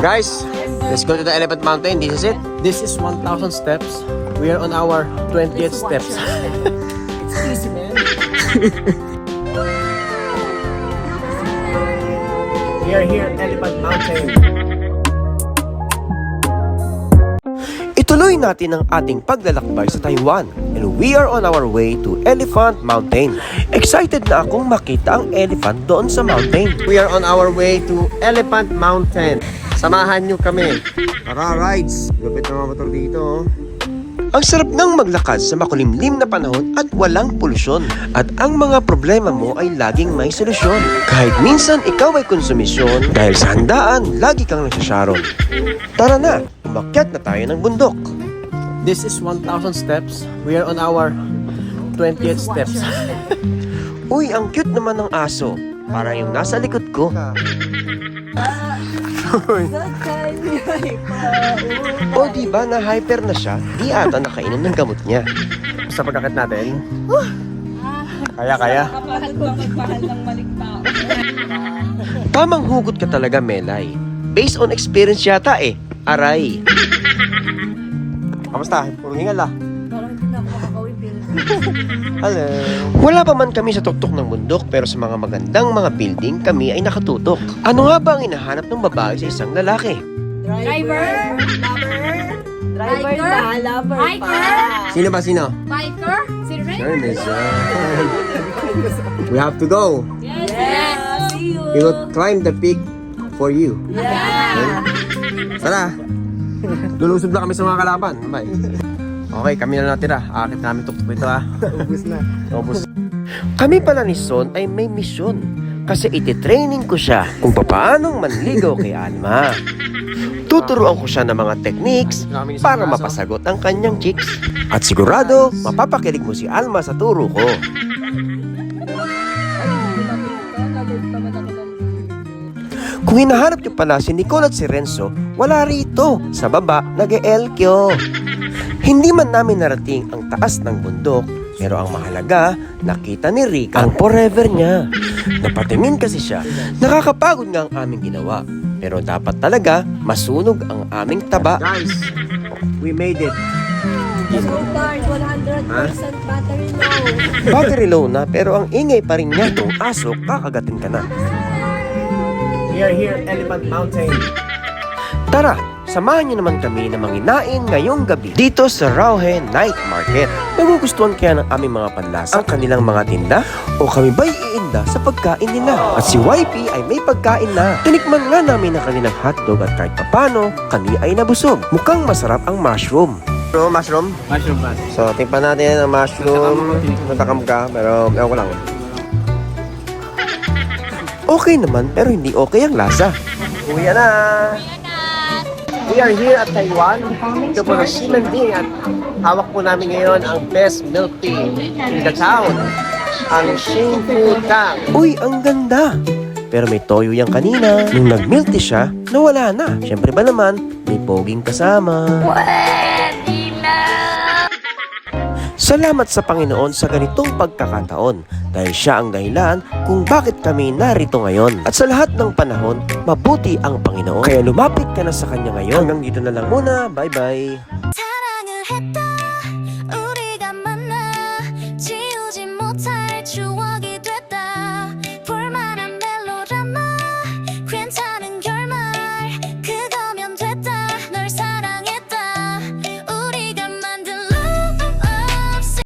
Guys, let's go to the Elephant Mountain. This is it. This is 1,000 steps. We are on our 20th steps. Excuse me, man. We are here at Elephant Mountain. Ituloy natin ang ating paglalakbay sa Taiwan and we are on our way to Elephant Mountain. Excited na akong makita ang elephant doon sa mountain. We are on our way to Elephant Mountain. Samahan nyo kami. Para rides. Lupit na mga motor dito. Ang sarap ng maglakad sa makulimlim na panahon at walang polusyon. At ang mga problema mo ay laging may solusyon. Kahit minsan ikaw ay konsumisyon, dahil sa handaan, lagi kang nagsasharon. Tara na, umakyat na tayo ng bundok. This is 1,000 steps. We are on our 20th steps. Uy, ang cute naman ng aso. Para yung nasa likod ko. O diba na hyper na siya? Di ata nakainom ng gamot niya. Sa pagkakit natin. Kaya. Kapahal ng maligtao. Tamang hugot ka talaga, Melay. Based on experience yata eh. Aray. Kamusta? Puro hingal ah. Parang hindi na ako makakawin, pero Hello. Wala pa man kami sa tuktok ng bundok pero sa mga magandang mga building kami ay nakatutok. Ano nga ba ang hinahanap ng babae sa isang lalaki? driver, lover, lover, Hiker. Sino ba sino? Biker. Si Ray. Sure, Miss. We have to go. Yes. See you. We will climb the peak for you. Yeah. Tara. Lulusob na kami sa mga kalaban. Bye. Okay, kami na natira. Akit namin tuktok ito ah. Ubus na. Ubus. Kami pala ni Son ay may misyon. Kasi ititraining ko siya kung paanong manligaw kay Alma. Tuturuan ko siya ng mga techniques para mapasagot ang kanyang chicks. At sigurado, mapapakilig mo si Alma sa turo ko. Kung hinahanap niyo pala si Nicole at si Renzo, wala rito. Sa baba, nag-e-elkyo. Hindi man namin narating ang taas ng bundok, pero ang mahalaga, nakita ni Rick ang forever niya. Napatingin kasi siya. Nakakapagod nga ang aming ginawa. Pero dapat talaga, masunog ang aming taba. Guys, we made it. So darn, 100% battery low. Battery low na, pero ang ingay pa rin niya. Kung aso, kakagatin ka na. We are here at Elephant Mountain. Tara, samahan niyo naman kami na manginain ngayong gabi dito sa Rauhe Night Market. Nagugustuhan kaya ng aming mga panlasa ang kanilang mga tinda? O kami ba'y iinda sa pagkain nila? At si YP ay may pagkain na. Tinikman nga namin ang kanilang hotdog at kahit papano, kami ay nabusog. Mukhang masarap ang mushroom. Mushroom? Mushroom ba? So, tikpan natin ang mushroom. Natakam ka, pero ewan ko lang. Okay naman, pero hindi okay ang lasa. Uwi na! We are here at Taiwan. Ito po si Landing at hawak po namin ngayon ang best milk tea in the town. Ang Xingfu Tang. Uy, ang ganda! Pero may toyo yan kanina. Nung nag-milk tea siya, nawala na. Siyempre ba naman, may poging kasama. Salamat sa Panginoon sa ganitong pagkakataon dahil siya ang dahilan kung bakit kami narito ngayon. At sa lahat ng panahon, mabuti ang Panginoon. Kaya lumapit ka na sa Kanya ngayon. Hanggang dito na lang muna. Bye-bye!